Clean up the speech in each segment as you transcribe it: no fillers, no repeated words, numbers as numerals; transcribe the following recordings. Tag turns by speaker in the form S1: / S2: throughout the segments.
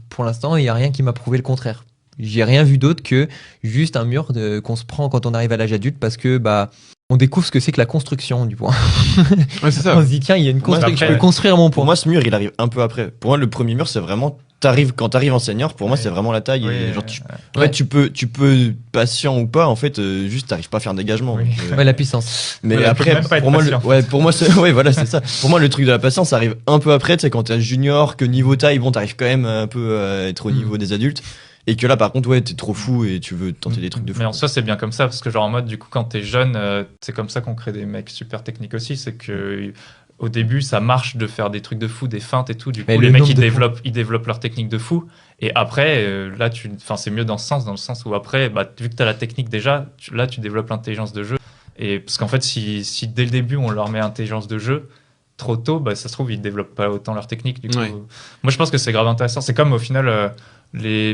S1: Pour l'instant, il n'y a rien qui m'a prouvé le contraire. J'ai rien vu d'autre que juste un mur qu'on se prend quand on arrive à l'âge adulte parce que bah on découvre ce que c'est que la construction du point.
S2: Ouais, c'est ça.
S1: On se dit tiens, il y a une construction,
S3: après,
S1: je peux construire mon point.
S3: Pour moi, ce mur, il arrive un peu après. Pour moi, le premier mur, c'est vraiment. Quand t'arrives en senior, pour moi, c'est vraiment la taille.
S4: Oui,
S3: Et genre,
S1: Ouais.
S3: tu peux patient ou pas, en fait, juste t'arrives pas à faire un dégagement.
S4: Oui.
S3: Donc,
S1: Ouais, la puissance.
S3: mais
S4: Ouais, tu peux
S3: après,
S4: même pas être
S3: pour moi,
S4: patient.
S3: pour moi, ouais, voilà, c'est ça. Pour moi, le truc de la patience, ça arrive un peu après, tu sais, quand t'es junior, que niveau taille, bon, t'arrives quand même un peu à être au niveau des adultes. Et que là, par contre, ouais, t'es trop fou et tu veux tenter des trucs de fou.
S4: Mais en soi, c'est bien comme ça, parce que genre en mode, du coup, quand t'es jeune, c'est comme ça qu'on crée des mecs super techniques aussi, c'est que au début, ça marche de faire des trucs de fou, des feintes et tout. Du
S1: Mais
S4: coup,
S1: le
S4: les mecs,
S1: nombre
S4: ils développent leur technique de fou. Et après, là, c'est mieux dans le sens où après, bah, vu que t'as la technique déjà, là, tu développes l'intelligence de jeu. Et parce qu'en fait, si dès le début, on leur met intelligence de jeu, trop tôt, bah, ça se trouve, ils développent pas autant leur technique. Du coup,
S2: Ouais.
S4: moi, je pense que c'est grave intéressant. C'est comme au final,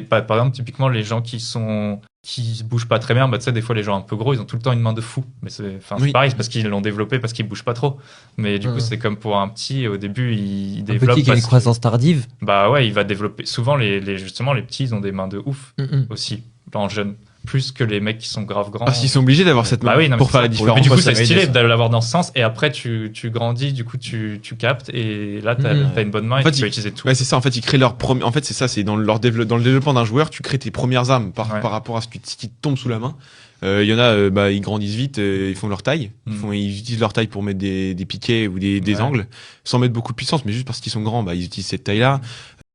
S4: par exemple, typiquement, les gens qui se bougent pas très bien, bah, tu sais, des fois, les gens un peu gros, ils ont tout le temps une main de fou. Mais c'est
S2: Oui.
S4: pareil, c'est parce qu'ils l'ont développé, parce qu'ils bougent pas trop. Mais du coup, c'est comme pour un petit, au début, il
S1: Un
S4: développe.
S1: petit qui a une
S4: parce que-
S1: croissance tardive.
S4: Bah ouais, il va développer. Souvent, justement, les petits, ils ont des mains de ouf aussi, en jeune. Plus que les mecs qui sont grave grands.
S2: Parce qu'ils sont obligés d'avoir cette main
S4: Bah oui, non, mais
S2: pour
S4: c'est
S2: faire
S4: ça.
S2: la
S4: Mais
S2: différence.
S4: du coup,
S3: Moi,
S4: c'est
S3: ça m'a aidé,
S4: stylé
S3: ça.
S4: de l'avoir dans ce sens. Et après, tu grandis, du coup, tu captes. Et là, t'as une bonne main
S2: En
S4: et
S2: fait,
S4: tu peux utiliser tout.
S2: Ouais, c'est ça. En fait, ils créent leur premier. En fait, c'est ça. C'est dans dans le développement d'un joueur, tu crées tes premières armes
S4: Ouais.
S2: par rapport à ce qui te tombe sous la main. Il y en a, bah, ils grandissent vite, ils font leur taille. Ils utilisent leur taille pour mettre des piquets ou des
S4: Ouais.
S2: angles, sans mettre beaucoup de puissance, mais juste parce qu'ils sont grands, bah, ils utilisent cette taille-là.